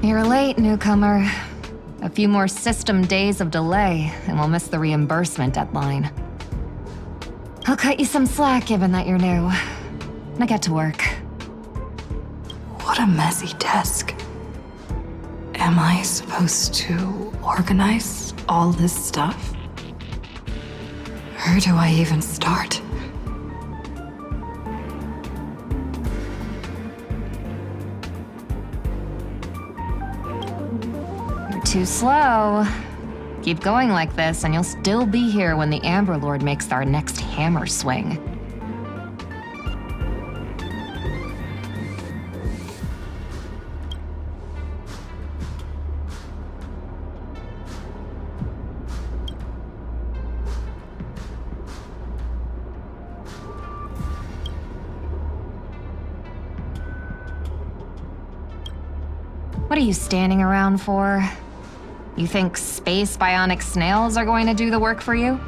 You're late, newcomer. A few more system days of delay, and we'll miss the reimbursement deadline. I'll cut you some slack given that you're new. Now get to work. What a messy desk. Am I supposed to organize all this stuff? Where do I even start? You're too slow. Keep going like this, and you'll still be here when the Amber Lord makes our next hammer swing. What are you standing around for? You think space bionic snails are going to do the work for you?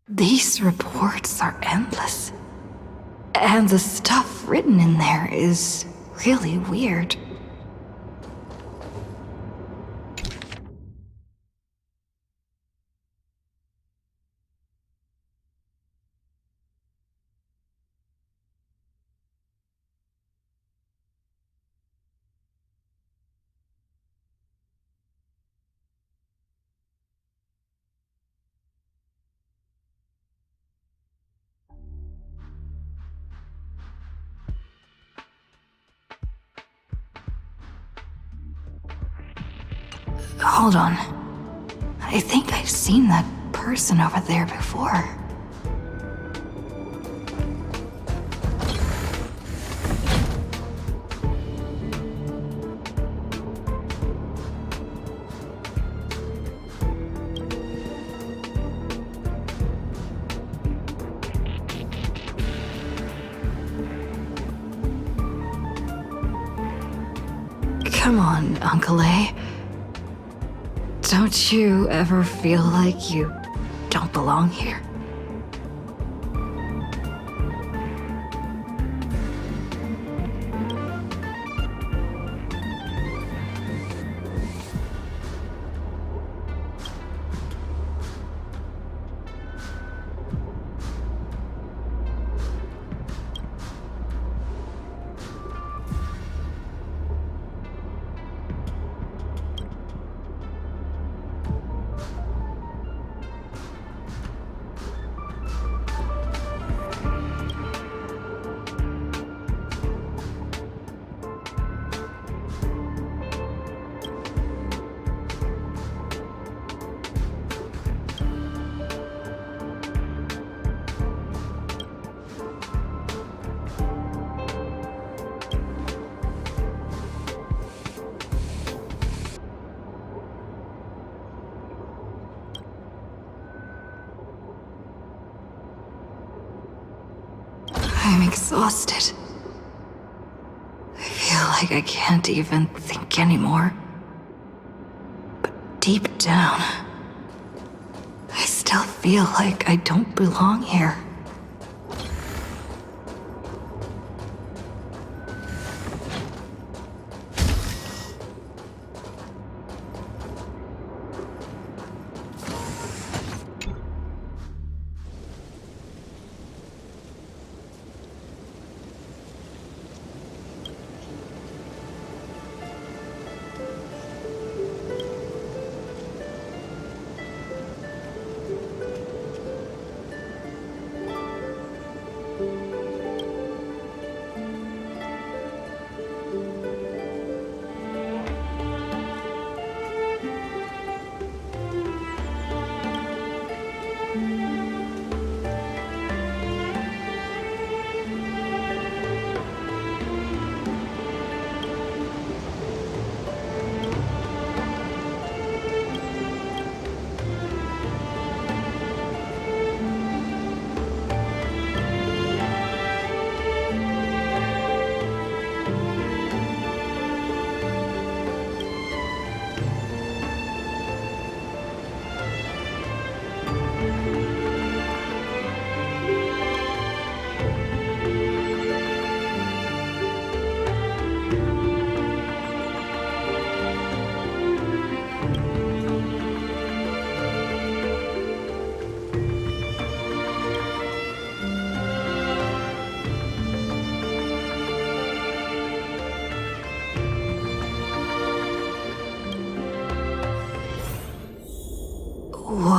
These reports are endless. And the stuff written in there is really weird. Hold on. I think I've seen that person over there before. Come on, Uncle A. Don't you ever feel like you don't belong here? I'm exhausted. I feel like I can't even think anymore. But deep down, I still feel like I don't belong here.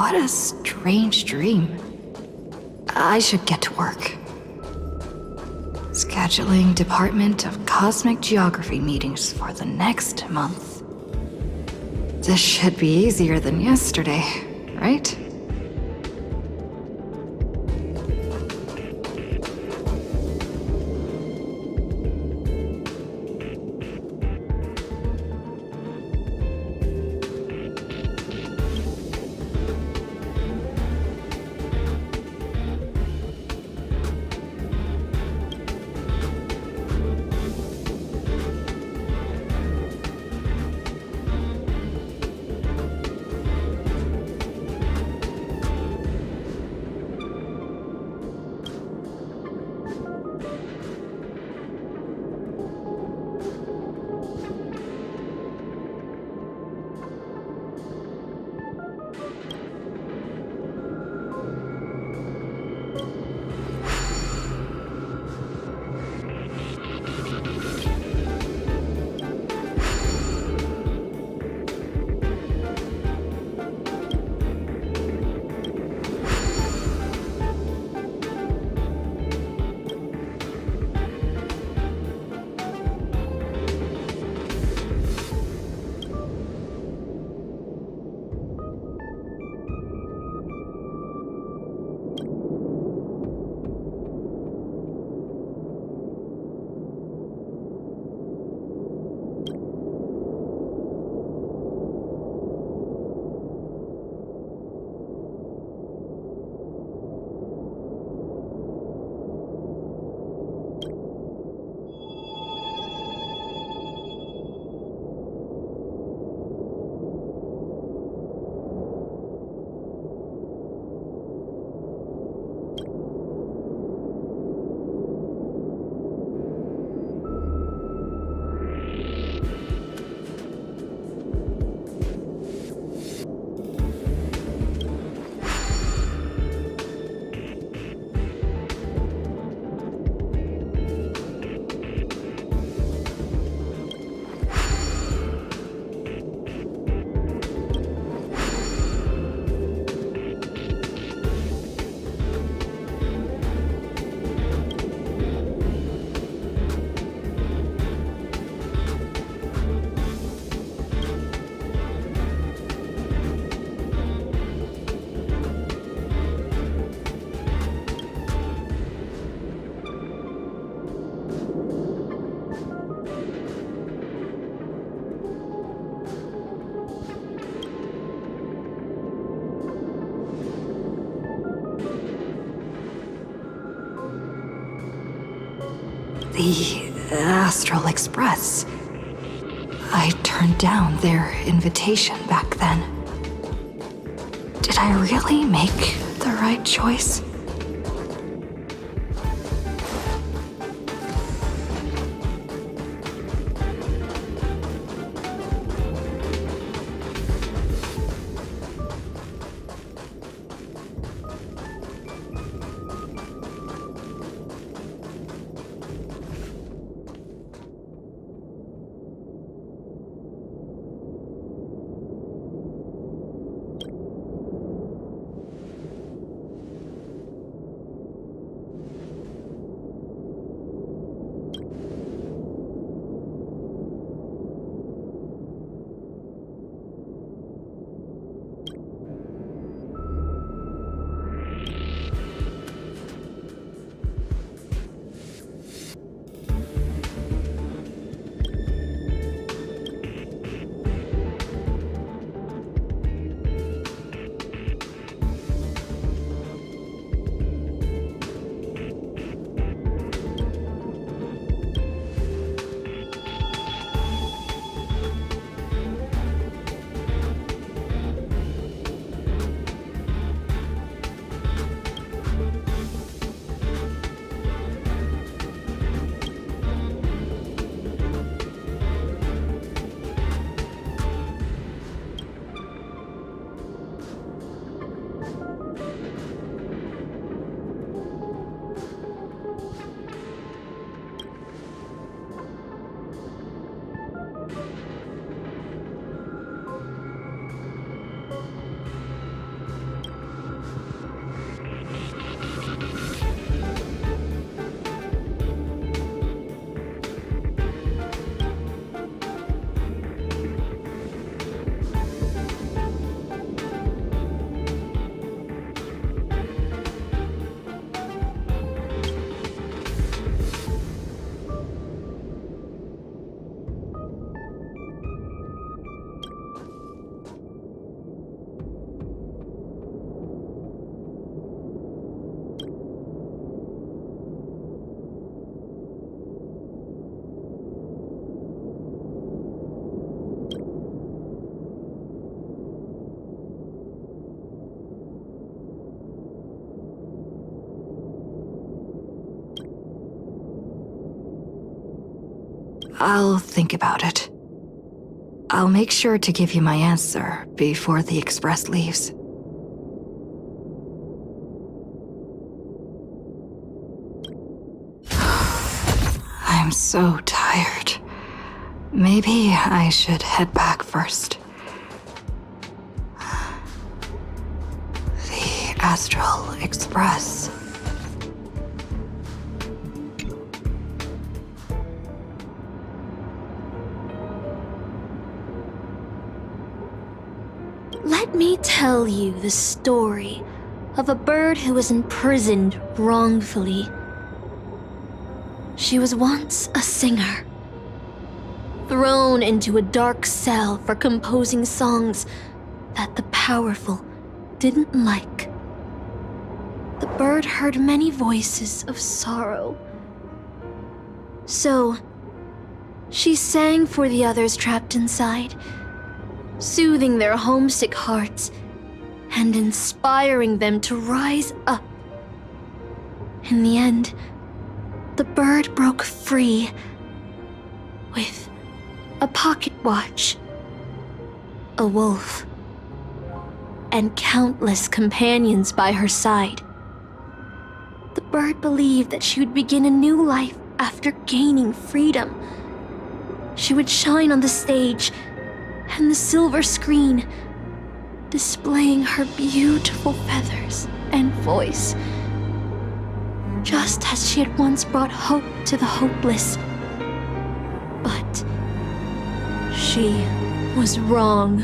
What a strange dream. I should get to work. Scheduling Department of Cosmic Geography meetings for the next month. This should be easier than yesterday, right? The Astral Express. I turned down their invitation back then. Did I really make the right choice? I'll think about it. I'll make sure to give you my answer before the express leaves. I'm so tired. Maybe I should head back first. The Astral Express. Let me tell you the story of a bird who was imprisoned wrongfully. She was once a singer, thrown into a dark cell for composing songs that the powerful didn't like. The bird heard many voices of sorrow. So, she sang for the others trapped inside, soothing their homesick hearts and inspiring them to rise up. In the end, the bird broke free with a pocket watch, a wolf, and countless companions by her side. The bird believed that she would begin a new life after gaining freedom. She would shine on the stage and the silver screen, displaying her beautiful feathers and voice, just as she had once brought hope to the hopeless. But she was wrong.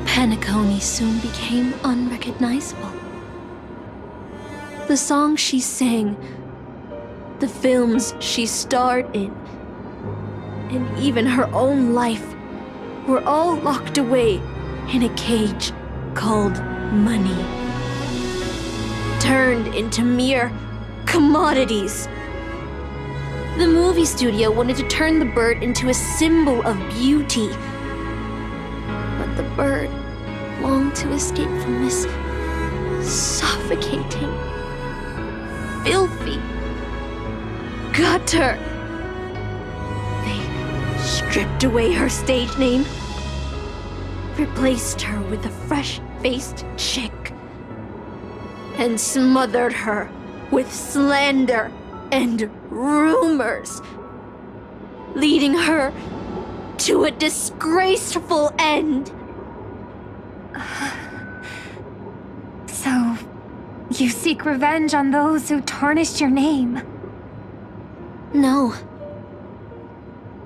Penacony soon became unrecognizable. The songs she sang, the films she starred in, and even her own life were all locked away in a cage called money, turned into mere commodities. The movie studio wanted to turn the bird into a symbol of beauty, but the bird longed to escape from this suffocating, filthy gutter. They stripped away her stage name, replaced her with a fresh-faced chick, and smothered her with slander and rumors, leading her to a disgraceful end. So, you seek revenge on those who tarnished your name? No.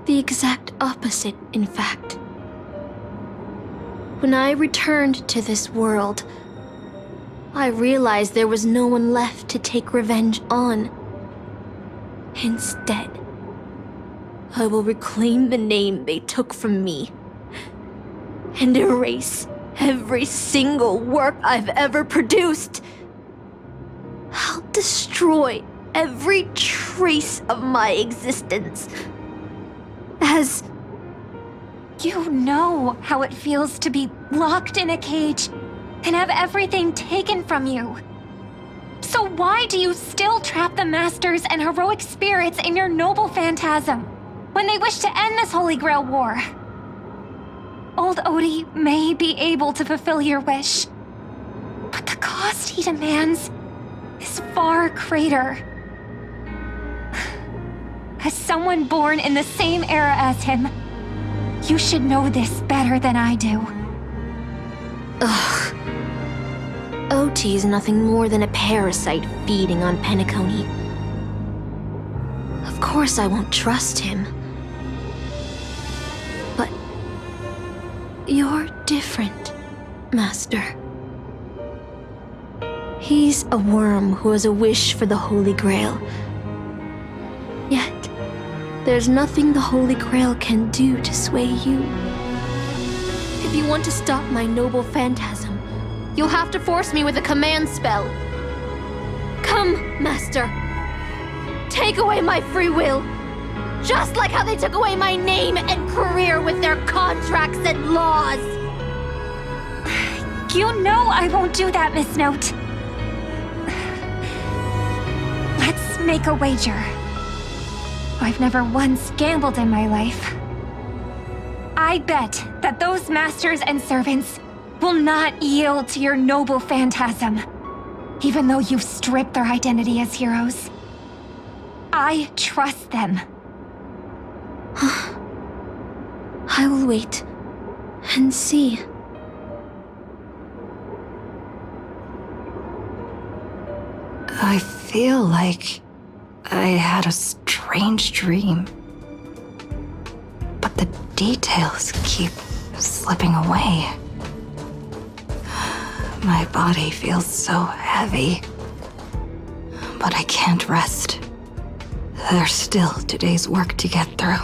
The exact opposite, in fact. When I returned to this world, I realized there was no one left to take revenge on. Instead, I will reclaim the name they took from me and erase every single work I've ever produced. I'll destroy every trace of my existence. As you know how it feels to be locked in a cage and have everything taken from you. So why do you still trap the Masters and heroic spirits in your noble phantasm when they wish to end this Holy Grail war? Old Odie may be able to fulfill your wish, but the cost he demands is far greater. As someone born in the same era as him, you should know this better than I do. Ugh. OT is nothing more than a parasite feeding on Penacony. Of course I won't trust him. But you're different, Master. He's a worm who has a wish for the Holy Grail. Yet, there's nothing the Holy Grail can do to sway you. If you want to stop my noble phantasm, you'll have to force me with a command spell. Come, Master. Take away my free will. Just like how they took away my name and career with their contracts and laws. You know I won't do that, Miss Note. Let's make a wager. I've never once gambled in my life. I bet that those masters and servants will not yield to your noble phantasm, even though you've stripped their identity as heroes. I trust them. I will wait and see. I feel like I had a strange dream. But the details keep slipping away. My body feels so heavy. But I can't rest. There's still today's work to get through.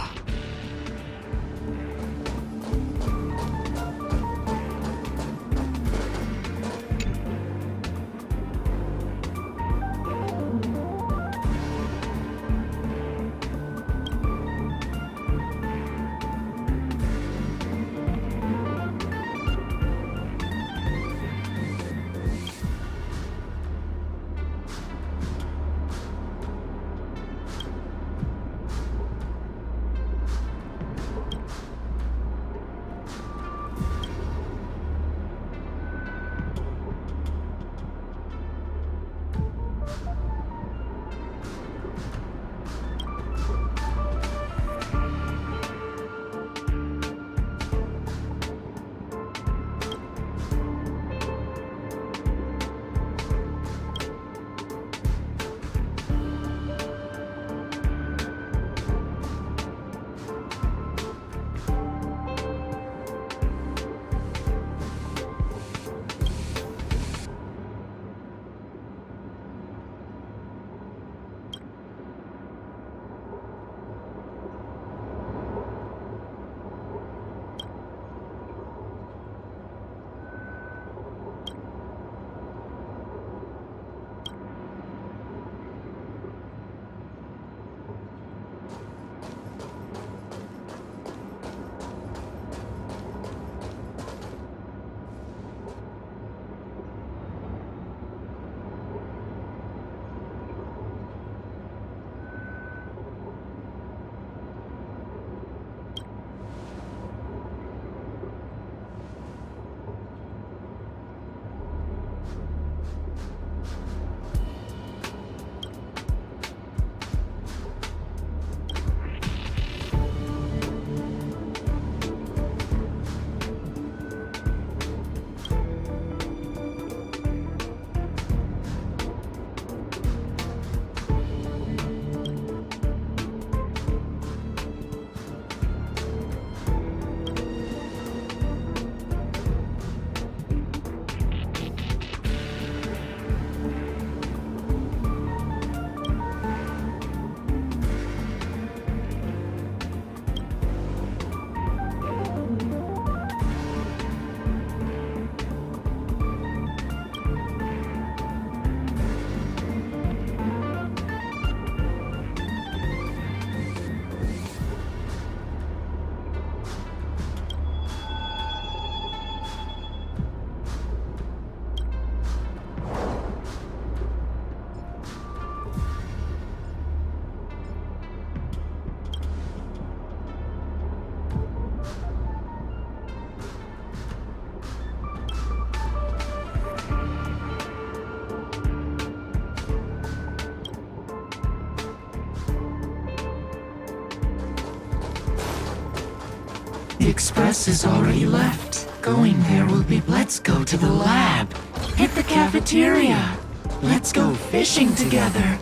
The express is already left. Going there will be... Let's go to the lab. Hit the cafeteria. Let's go fishing together.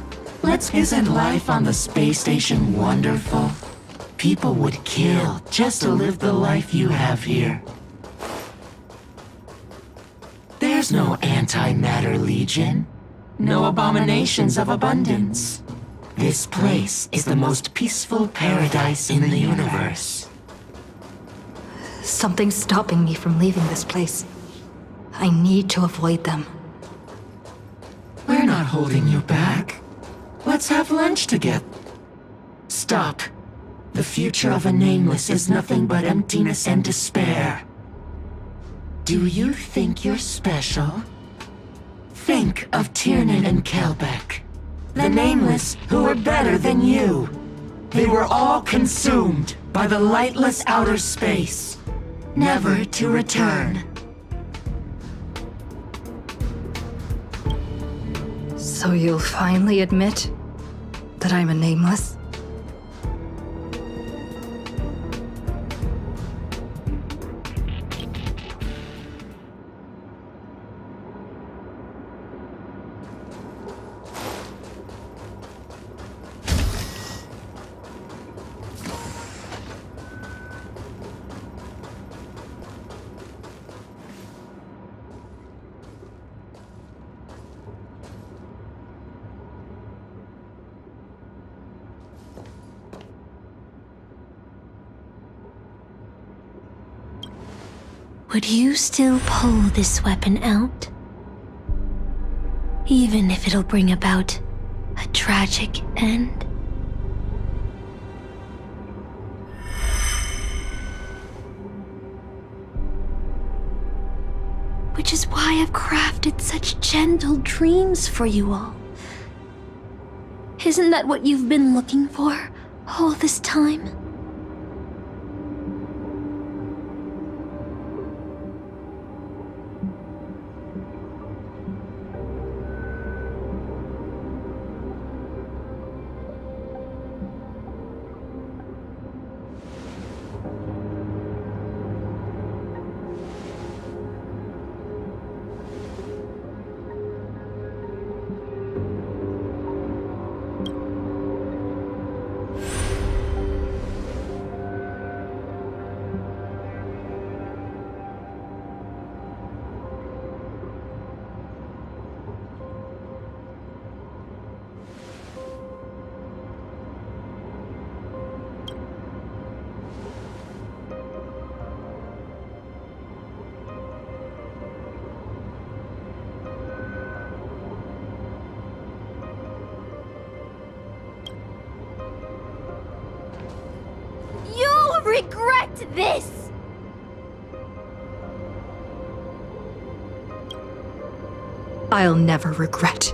Isn't life on the space station wonderful? People would kill just to live the life you have here. There's no antimatter legion. No abominations of abundance. This place is the most peaceful paradise in the universe. Something's stopping me from leaving this place. I need to avoid them. We're not holding you back. Let's have lunch together. Stop. The future of a nameless is nothing but emptiness and despair. Do you think you're special? Think of Tiernan and Kelbeck, the nameless who are better than you. They were all consumed by the lightless outer space, never to return. So you'll finally admit that I'm a nameless? Would you still pull this weapon out? Even if it'll bring about a tragic end? Which is why I've crafted such gentle dreams for you all. Isn't that what you've been looking for all this time? Regret this! I'll never regret.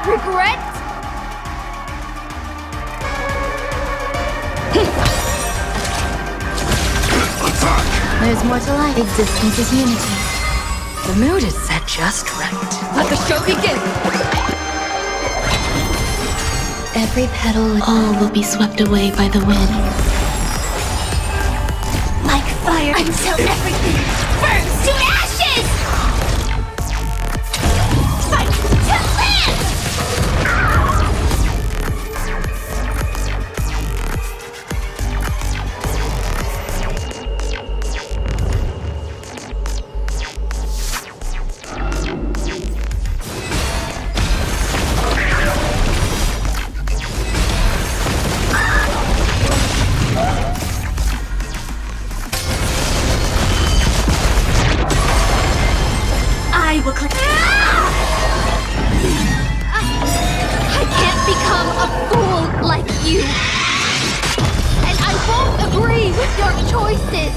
Regret? There's more to life. Existence is unity. The mood is set just right. Let the show begin! Every petal, all will be swept away by the wind. Like fire until everything burns to ashes! Fight to live! I will click. I can't become a fool like you. And I won't agree with your choices.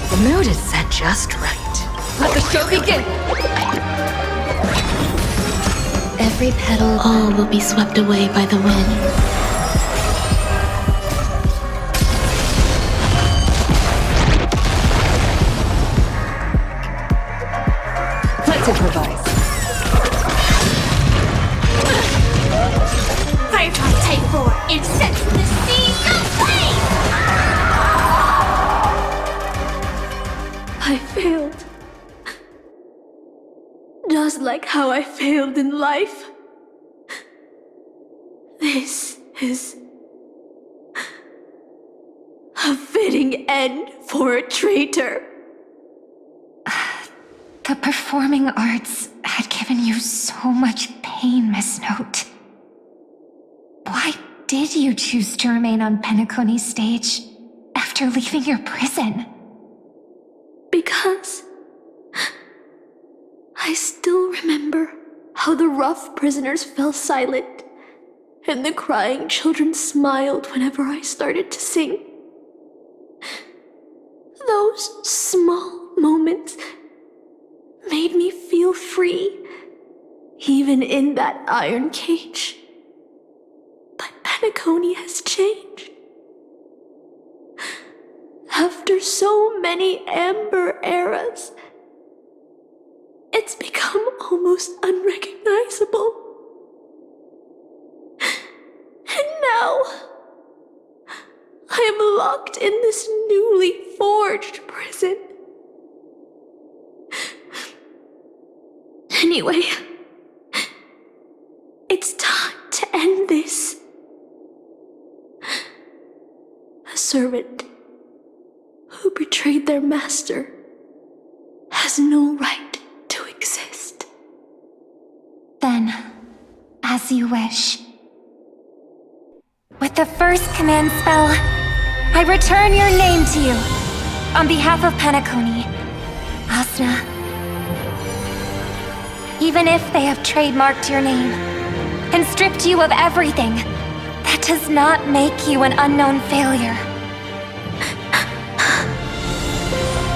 The mood is set just right. Let the show begin! Every petal, all will be swept away by the wind. Let's improvise. Firefox Type 4, it sets the seas aflame! I failed. just like how I failed in life. This is a fitting end for a traitor. The performing arts had given you so much pain, Miss Note. Why did you choose to remain on Penacony's stage after leaving your prison? Because I still remember how the rough prisoners fell silent and the crying children smiled whenever I started to sing. Those small moments made me feel free, even in that iron cage. But Penacony has changed. After so many amber eras, it's become almost unrecognizable. And now, I am locked in this newly forged prison. Anyway, it's time to end this. A servant who betrayed their master has no right to exist. Then, as you wish. With the first command spell, I return your name to you. On behalf of Penacony, Asuna. Even if they have trademarked your name and stripped you of everything, that does not make you an unknown failure.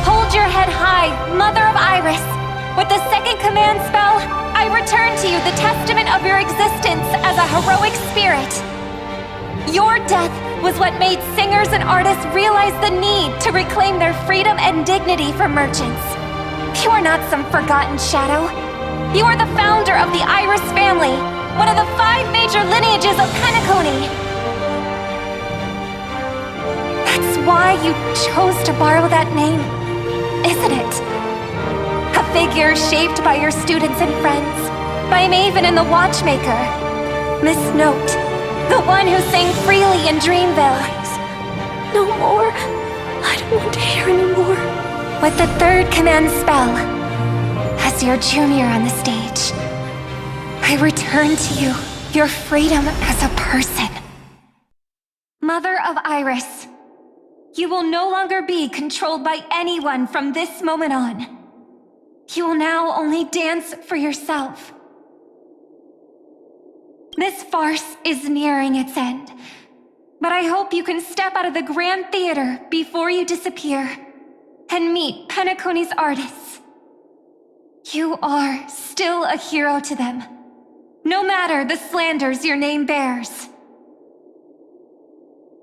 Hold your head high, Mother of Iris. With the second command spell, I return to you the testament of your existence as a heroic spirit. Your death was what made singers and artists realize the need to reclaim their freedom and dignity from merchants. You are not some forgotten shadow. You are the founder of the Iris family, one of the 5 major lineages of Penacony. That's why you chose to borrow that name, isn't it? A figure shaped by your students and friends, by Maven and the Watchmaker, Miss Note, the one who sang freely in Dreamville. Please, no more. I don't want to hear anymore. With the third command spell, as your junior on the stage, I return to you your freedom as a person. Mother of Iris, you will no longer be controlled by anyone from this moment on. You will now only dance for yourself. This farce is nearing its end, but I hope you can step out of the Grand Theater before you disappear and meet Penacony's artists. You are still a hero to them, no matter the slanders your name bears.